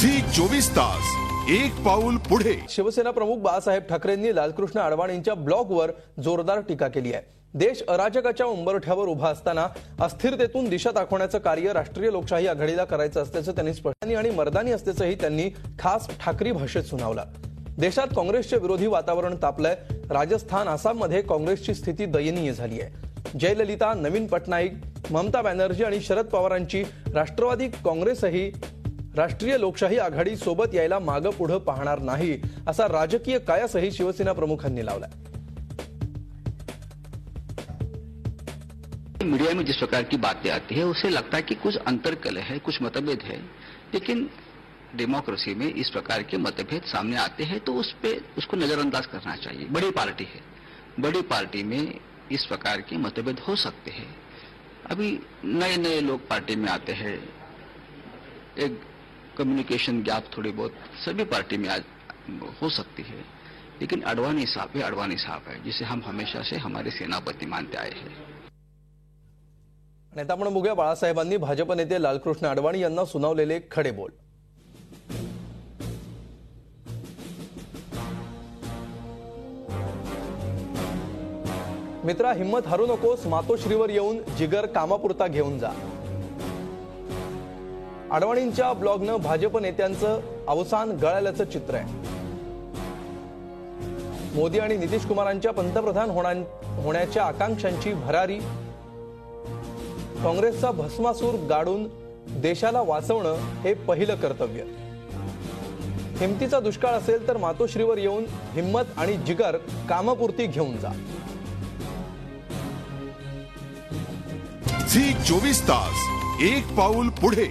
Zee 24 तास एक पाऊल पुढे। शिवसेना प्रमुख बाळासाहेब ठाकरेंनी लालकृष्ण अडवाणींच्या ब्लॉगवर जोरदार टीका केली आहे। देश अराजकाच्या उंबरठ्यावर उभा असताना अस्थिरतेतून दिशा दाखवण्याचं कार्य राष्ट्रीय लोकशाही आघाडीला करायचं असल्याचं त्यांनी स्पष्ट आणि मर्दानी असल्याचंही त्यांनी खास ठाकरी भाषेत सुनावलं। देशात काँग्रेसचे विरोधी वातावरण तापलंय। राजस्थान, आसाममध्ये काँग्रेसची स्थिती दयनीय झाली आहे। जयललिता, नवीन पटनाईक, ममता बॅनर्जी आणि शरद पवारांची राष्ट्रवादी काँग्रेसही राष्ट्रीय लोकशाही आघाडी सोबत यायला मागे पुढे पाहणार नाही असा राजकीय कायासही शिवसेना प्रमुखांनी लावलाय। मीडिया में जिस प्रकार की बातें आती है उससे लगता है कि कुछ अंतर्कलह है, कुछ मतभेद है, लेकिन डेमोक्रेसी में इस प्रकार के मतभेद सामने आते हैं तो उसको नजरअंदाज करना चाहिए। बड़ी पार्टी है, बड़ी पार्टी में इस प्रकार के मतभेद हो सकते हैं। अभी नए नए लोग पार्टी में आते हैं, एक कम्युनिकेशन गैप थोड़ी बहुत सभी पार्टी में आज हो सकती है, लेकिन अडवाणी साहब है जिसे हम हमेशा से हमारे सेनापति मानते आए हैं। नेता आपण बघूया बाळासाहेबांनी भाजप नेते लालकृष्ण अडवाणी यांना सुनावलेले खडे बोल। मित्रा, हिम्मत हारू नकोस, मातोश्रीवर येऊन जिगर कामापुरता घेऊन जा। अडवाणींच्या ब्लॉगनं भाजप नेत्यांचं अवसान गळाल्याचं चित्र आहे। मोदी आणि नितीश कुमारांच्या पंतप्रधान होण्याच्या आकांक्षांची भरारी, काँग्रेसचा भस्मासूर गाडून देशाला वाचवणं हे पहिलं कर्तव्य। हिमतीचा दुष्काळ असेल तर मातोश्रीवर येऊन हिम्मत आणि जिगर कामापुरती घेऊन जा। झी 24 तास एक पाऊल पुढे।